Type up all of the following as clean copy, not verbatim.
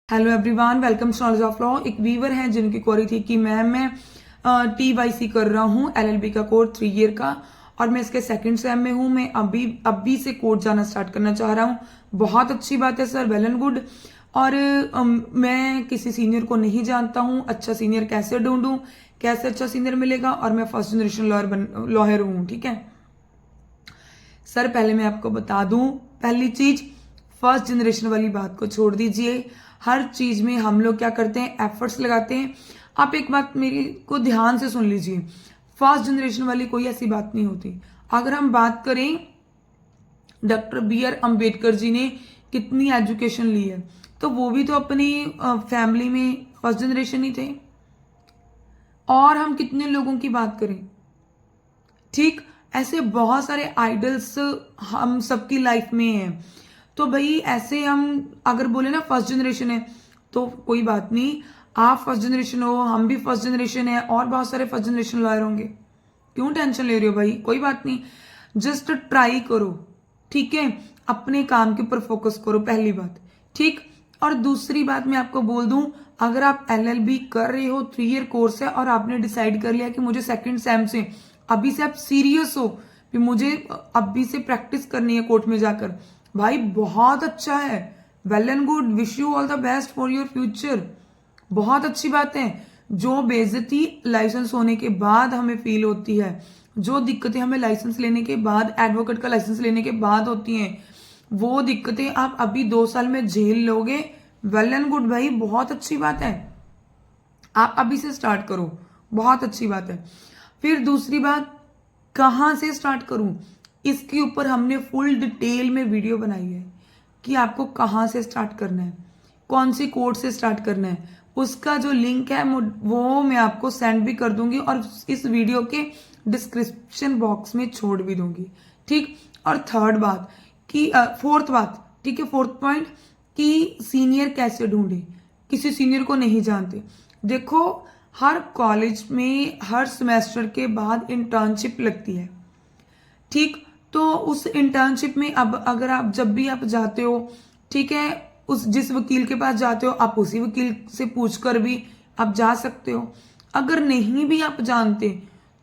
Hello everyone, welcome to knowledge of law. एक viewer है जिनकी क्वेरी थी कि मैम मैं TYC कर रहा हूँ LLB का कोर्स 3 ईयर का और मैं इसके सेकंड सेम में हूँ। मैं अभी से कोर्स जाना स्टार्ट करना चाह रहा हूँ। बहुत अच्छी बात है सर, वेल एंड गुड। और मैं किसी सीनियर को नहीं जानता हूँ। अच्छा सीनियर कैसे ढूंढूं, कैसे अच्छा सीनियर मिलेगा? और मैं फर्स्ट जनरेशन लॉयर हूँ। ठीक है सर, पहले मैं आपको बता दूं, पहली चीज फर्स्ट जनरेशन वाली बात को छोड़ दीजिए। हर चीज में हम लोग क्या करते हैं, एफर्ट्स लगाते हैं। आप एक बात मेरी को ध्यान से सुन लीजिए, फर्स्ट जनरेशन वाली कोई ऐसी बात नहीं होती। अगर हम बात करें डॉक्टर BR अम्बेडकर जी ने कितनी एजुकेशन ली है, तो वो भी तो अपनी फैमिली में फर्स्ट जनरेशन ही थे। और हम कितने लोगों की बात करें, ठीक ऐसे बहुत सारे आइडल्स हम सबकी लाइफ में हैं। तो भाई ऐसे हम अगर बोले ना फर्स्ट जनरेशन है, तो कोई बात नहीं, आप फर्स्ट जनरेशन हो, हम भी फर्स्ट जनरेशन है, और बहुत सारे फर्स्ट जनरेशन लॉयर होंगे। क्यों टेंशन ले रहे हो भाई? कोई बात नहीं, जस्ट ट्राई करो। ठीक है, अपने काम के ऊपर फोकस करो, पहली बात। ठीक, और दूसरी बात मैं आपको बोल दूं, अगर आप LLB कर रहे हो, 3 ईयर कोर्स है, और आपने डिसाइड कर लिया कि मुझे सेकंड सेम से अभी से आप सीरियस हो कि मुझे अभी से प्रैक्टिस करनी है कोर्ट में जाकर, भाई बहुत अच्छा है, well and good, wish you all the best for your future. बहुत अच्छी बात है। जो बेइज्जती लाइसेंस होने के बाद हमें फील होती है, जो दिक्कतें हमें लाइसेंस लेने के बाद, एडवोकेट का लाइसेंस लेने के बाद होती हैं, वो दिक्कतें आप अभी 2 साल में झेल लोगे। वेल एंड गुड भाई, बहुत अच्छी बात है। आप अभी से स्टार्ट करो, बहुत अच्छी बात है। फिर दूसरी बात, कहां से स्टार्ट करूं, इसके ऊपर हमने फुल डिटेल में वीडियो बनाई है कि आपको कहां से स्टार्ट करना है, कौन सी कोर्स से स्टार्ट करना है। उसका जो लिंक है वो मैं आपको सेंड भी कर दूंगी और इस वीडियो के डिस्क्रिप्शन बॉक्स में छोड़ भी दूंगी। ठीक, और थर्ड बात कि फोर्थ बात, ठीक है, फोर्थ पॉइंट कि सीनियर कैसे ढूंढे। किसी सीनियर को नहीं जानते। देखो, हर कॉलेज में हर सेमेस्टर के बाद इंटर्नशिप लगती है। ठीक, तो उस इंटर्नशिप में अब अगर आप जब भी आप जाते हो, ठीक है, उस जिस वकील के पास जाते हो, आप उसी वकील से पूछकर भी आप जा सकते हो। अगर नहीं भी आप जानते,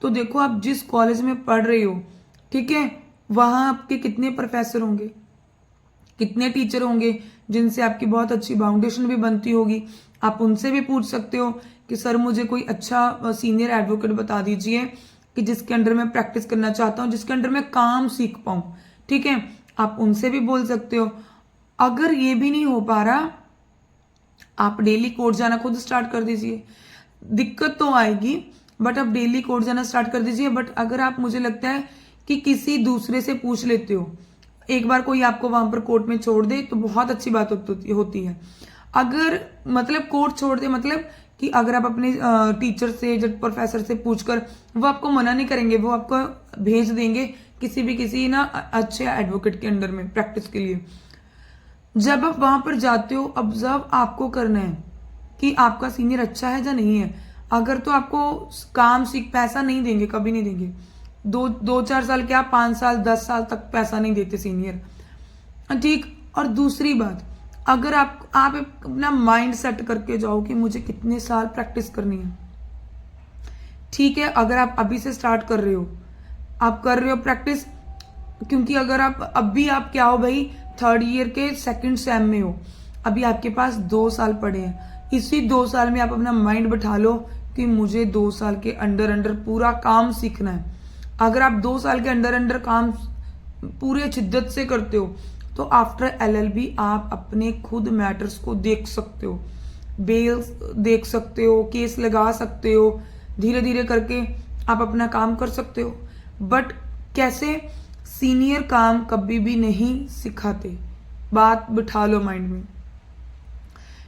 तो देखो आप जिस कॉलेज में पढ़ रहे हो, ठीक है, वहां आपके कितने प्रोफेसर होंगे, कितने टीचर होंगे जिनसे आपकी बहुत अच्छी बाउंडेशन भी बनती होगी। आप उनसे भी पूछ सकते हो कि सर मुझे कोई अच्छा सीनियर एडवोकेट बता दीजिए कि जिसके अंडर मैं प्रैक्टिस करना चाहता हूँ, जिसके अंडर मैं काम सीख पाऊं। ठीक है, आप उनसे भी बोल सकते हो। अगर ये भी नहीं हो पा रहा, आप डेली कोर्ट जाना खुद स्टार्ट कर दीजिए। दिक्कत तो आएगी, बट आप डेली कोर्ट जाना स्टार्ट कर दीजिए। बट अगर आप, मुझे लगता है कि किसी दूसरे से पूछ लेते हो, एक बार कोई आपको वहां पर कोर्ट में छोड़ दे, तो बहुत अच्छी बात होती है। अगर मतलब कोर्ट छोड़ दे, मतलब कि अगर आप अपने टीचर से, जब प्रोफेसर से पूछकर, वो आपको मना नहीं करेंगे, वो आपको भेज देंगे किसी ना अच्छे एडवोकेट के अंडर में प्रैक्टिस के लिए। जब आप वहां पर जाते हो, ऑब्जर्व आपको करना है कि आपका सीनियर अच्छा है या नहीं है। अगर तो आपको काम सीख, पैसा नहीं देंगे, कभी नहीं देंगे। 2-4 साल क्या, 5 साल 10 साल तक पैसा नहीं देते सीनियर। ठीक, और दूसरी बात, अगर आप अपना माइंड सेट करके जाओ कि मुझे कितने साल प्रैक्टिस करनी है। ठीक है, अगर आप अभी से स्टार्ट कर रहे हो, आप कर रहे हो प्रैक्टिस, क्योंकि अगर आप अभी, आप क्या हो भाई, 3rd ईयर के सेकंड सेम में हो, अभी आपके पास 2 साल पड़े हैं। इसी 2 साल में आप अपना माइंड बैठा लो कि मुझे 2 साल के अंडर अंडर पूरा काम सीखना है। अगर आप 2 साल के अंडर अंडर काम पूरे शिद्दत से करते हो, तो आफ्टर LLB आप अपने खुद मैटर्स को देख सकते हो, बेल देख सकते हो, केस लगा सकते हो, धीरे धीरे करके आप अपना काम कर सकते हो। बट कैसे, सीनियर काम कभी भी नहीं सिखाते, बात बिठा लो माइंड में।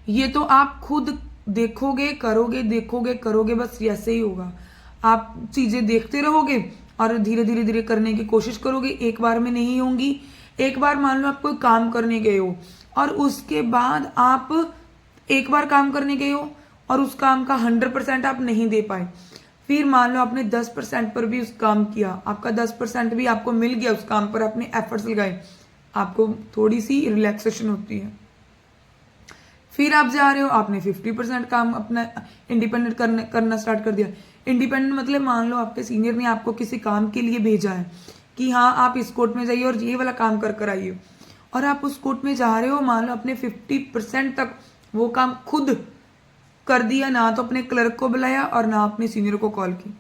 ये तो आप खुद देखोगे करोगे, देखोगे करोगे, बस ऐसे ही होगा। आप चीजें देखते रहोगे और धीरे धीरे धीरे करने की कोशिश करोगे, एक बार में नहीं होंगी। एक बार मान लो आप कोई काम करने गए हो, और उसके बाद आप एक बार काम करने गए हो और उस काम का 100% आप नहीं दे पाए, फिर मान लो आपने 10% पर भी उस काम किया, आपका 10% भी आपको मिल गया उस काम पर, आपने एफर्ट्स लगाए, आपको थोड़ी सी रिलैक्सेशन होती है। फिर आप जा रहे हो, आपने 50% काम अपना इंडिपेंडेंट करना स्टार्ट कर दिया। इंडिपेंडेंट मतलब मान लो आपके सीनियर ने आपको किसी काम के लिए भेजा है कि हाँ आप इस कोर्ट में जाइए और ये वाला काम कर कर आइए, और आप उस कोर्ट में जा रहे हो, मान लो अपने 50% तक वो काम खुद कर दिया, ना तो अपने क्लर्क को बुलाया और ना अपने सीनियर को कॉल की।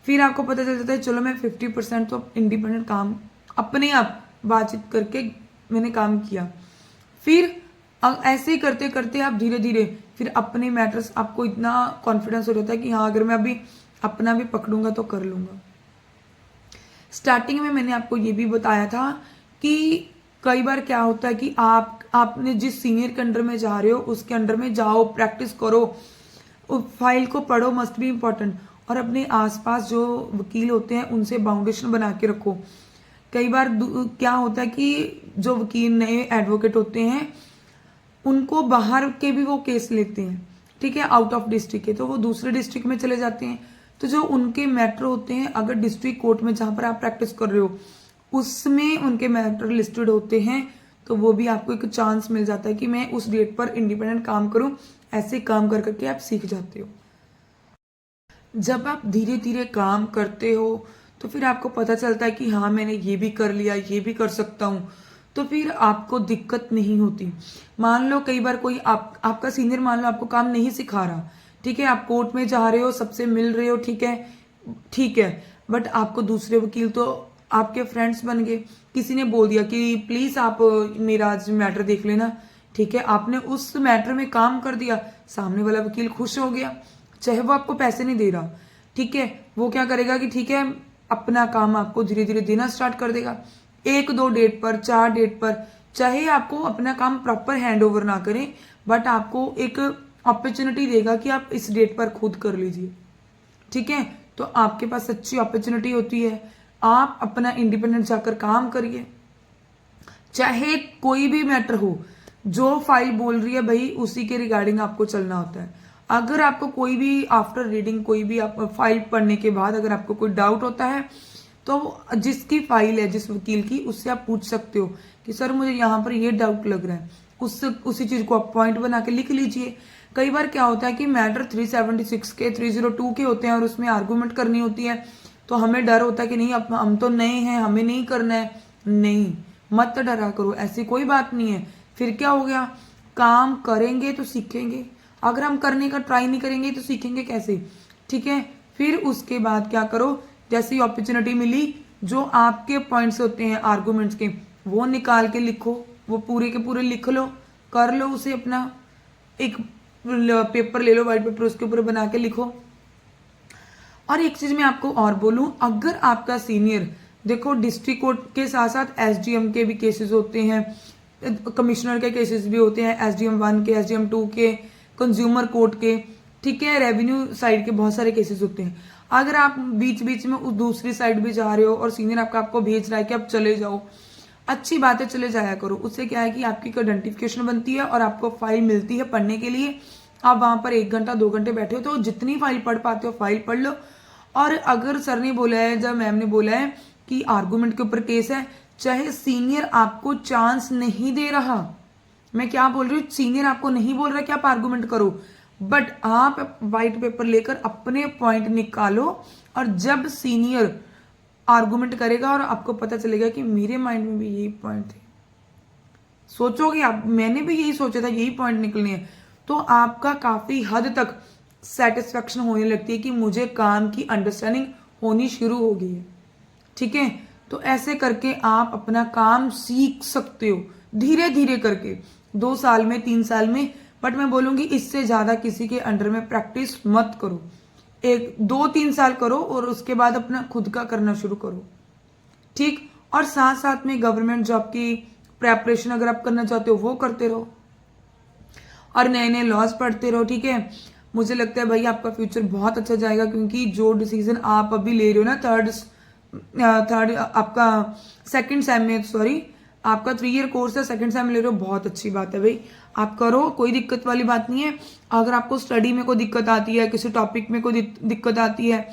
फिर आपको पता चल जाता है चलो मैं 50% तो इंडिपेंडेंट काम अपने आप बातचीत करके मैंने काम किया। फिर ऐसे ही करते करते आप धीरे धीरे फिर अपने मैटर्स, आपको इतना कॉन्फिडेंस हो जाता है कि हाँ अगर मैं अभी अपना भी पकड़ूंगा तो कर लूंगा। स्टार्टिंग में मैंने आपको ये भी बताया था कि कई बार क्या होता है कि आपने जिस सीनियर के अंडर में जा रहे हो उसके अंडर में जाओ, प्रैक्टिस करो, फाइल को पढ़ो, मस्ट बी इम्पोर्टेंट, और अपने आसपास जो वकील होते हैं उनसे बाउंडेशन बना के रखो। कई बार क्या होता है कि जो वकील नए एडवोकेट होते हैं उनको बाहर के भी वो केस लेते हैं, ठीक है, आउट ऑफ डिस्ट्रिक्ट के, तो वो दूसरे डिस्ट्रिक्ट में चले जाते हैं। तो जो उनके मैटर होते हैं, अगर डिस्ट्रिक्ट कोर्ट में जहां पर आप प्रैक्टिस कर रहे हो उसमें उनके मैटर लिस्टेड होते हैं, तो वो भी आपको एक चांस मिल जाता है कि मैं उस डेट पर इंडिपेंडेंट काम करूं। ऐसे काम कर करके आप सीख जाते हो। जब आप धीरे धीरे काम करते हो तो फिर आपको पता चलता है कि हाँ मैंने ये भी कर लिया, ये भी कर सकता हूँ, तो फिर आपको दिक्कत नहीं होती। मान लो कई बार कोई आपका सीनियर मान लो आपको काम नहीं सिखा रहा, ठीक है, आप कोर्ट में जा रहे हो, सबसे मिल रहे हो, ठीक है, बट आपको दूसरे वकील तो आपके फ्रेंड्स बन गए, किसी ने बोल दिया कि प्लीज आप मेरा आज मैटर देख लेना, ठीक है, आपने उस मैटर में काम कर दिया, सामने वाला वकील खुश हो गया, चाहे वो आपको पैसे नहीं दे रहा, ठीक है, वो क्या करेगा कि ठीक है अपना काम आपको धीरे धीरे देना स्टार्ट कर देगा। 1-2 डेट पर, 4 डेट पर, चाहे आपको अपना काम प्रॉपर हैंड ओवर ना करें, बट आपको एक अपॉर्चुनिटी देगा कि आप इस डेट पर खुद कर लीजिए, ठीक है। तो आपके पास अच्छी अपॉर्चुनिटी होती है, आप अपना इंडिपेंडेंट जाकर काम करिए, चाहे कोई भी मैटर हो, जो फाइल बोल रही है भाई उसी के रिगार्डिंग आपको चलना होता है। अगर आपको कोई भी आफ्टर रीडिंग कोई भी फाइल पढ़ने के बाद अगर आपको कोई डाउट होता है तो जिसकी फाइल है जिस वकील की उससे आप पूछ सकते हो कि सर मुझे यहाँ पर ये डाउट लग रहा है, उसी चीज को आप पॉइंट बना के लिख लीजिए। कई बार क्या होता है कि मैटर 376 के 302 के होते हैं और उसमें आर्गूमेंट करनी होती है, तो हमें डर होता है कि नहीं हम तो नए हैं, हमें नहीं करना है। नहीं, मत डरा करो, ऐसी कोई बात नहीं है। फिर क्या हो गया, काम करेंगे तो सीखेंगे, अगर हम करने का ट्राई नहीं करेंगे तो सीखेंगे कैसे, ठीक है। फिर उसके बाद क्या करो, जैसी अपॉर्चुनिटी मिली जो आपके पॉइंट्स होते हैं आर्गूमेंट्स के वो निकाल के लिखो, वो पूरे के पूरे लिख लो, कर लो उसे, अपना एक पेपर ले लो, व्हाइट पेपर, उसके ऊपर बना के लिखो। और एक चीज मैं आपको और बोलूं, अगर आपका सीनियर, देखो डिस्ट्रिक्ट कोर्ट के साथ साथ एसडीएम के भी केसेस होते हैं, कमिश्नर के केसेस भी होते हैं, एसडीएम 1 के, एसडीएम 2 के, कंज्यूमर कोर्ट के, ठीक है, रेवेन्यू साइड के बहुत सारे केसेस होते हैं। अगर आप बीच बीच में उस दूसरी साइड भी जा रहे हो और सीनियर आपको भेज रहा है कि आप चले जाओ, अच्छी बात है, चले जाया करो। उससे क्या है कि आपकी आइडेंटिफिकेशन बनती है और आपको फाइल मिलती है पढ़ने के लिए। आप वहां पर 1 घंटा 2 घंटे बैठे हो तो जितनी फाइल पढ़ पाते हो फाइल पढ़ लो। और अगर सर ने बोला है, जब मैम ने बोला है कि आर्गूमेंट के ऊपर केस है, चाहे सीनियर आपको चांस नहीं दे रहा, मैं क्या बोल रही हूँ, सीनियर आपको नहीं बोल रहा कि आप आर्गूमेंट करो, बट आप व्हाइट पेपर लेकर अपने पॉइंट निकालो, और जब सीनियर आर्गूमेंट करेगा और आपको पता चलेगा कि मेरे माइंड में भी यही पॉइंट थे, सोचोगे आप मैंने भी यही सोचा था, यही पॉइंट निकलने हैं, तो आपका काफी हद तक सेटिस्फेक्शन होने लगती है कि मुझे काम की अंडरस्टैंडिंग होनी शुरू हो गई है, ठीक है। तो ऐसे करके आप अपना काम सीख सकते हो धीरे धीरे करके, 2 साल में, 3 साल में, बट मैं बोलूंगी इससे ज्यादा किसी के अंडर में प्रैक्टिस मत करो, 1-2-3 साल करो और उसके बाद अपना खुद का करना शुरू करो, ठीक। और साथ साथ में गवर्नमेंट जॉब की प्रेपरेशन अगर आप करना चाहते हो वो करते रहो और नए नए लॉज पढ़ते रहो, ठीक है। मुझे लगता है भाई आपका फ्यूचर बहुत अच्छा जाएगा, क्योंकि जो डिसीजन आप अभी ले रहे हो ना, थर्ड आपका सेकंड सेम में, सॉरी आपका 3 ईयर कोर्स है, सेकंड सेम ले रहे हो, बहुत अच्छी बात है भाई, आप करो, कोई दिक्कत वाली बात नहीं है। अगर आपको स्टडी में कोई दिक्कत आती है, किसी टॉपिक में कोई दिक्कत आती है,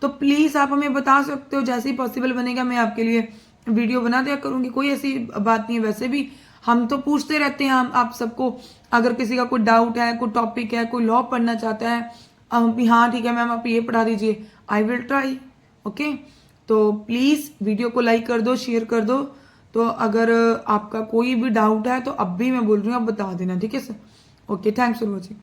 तो प्लीज आप हमें बता सकते हो, जैसे ही पॉसिबल बनेगा मैं आपके लिए वीडियो बना दिया करूंगी, कोई ऐसी बात नहीं है। वैसे भी हम तो पूछते रहते हैं हम आप सबको, अगर किसी का कोई डाउट है, कोई टॉपिक है, कोई लॉ पढ़ना चाहता है, हाँ ठीक है मैम आप ये पढ़ा दीजिए, आई विल ट्राई। ओके, तो प्लीज़ वीडियो को लाइक कर दो, शेयर कर दो। तो अगर आपका कोई भी डाउट है तो अब भी मैं बोल रही हूँ आप बता देना, ठीक है sir. Okay, thanks for watching.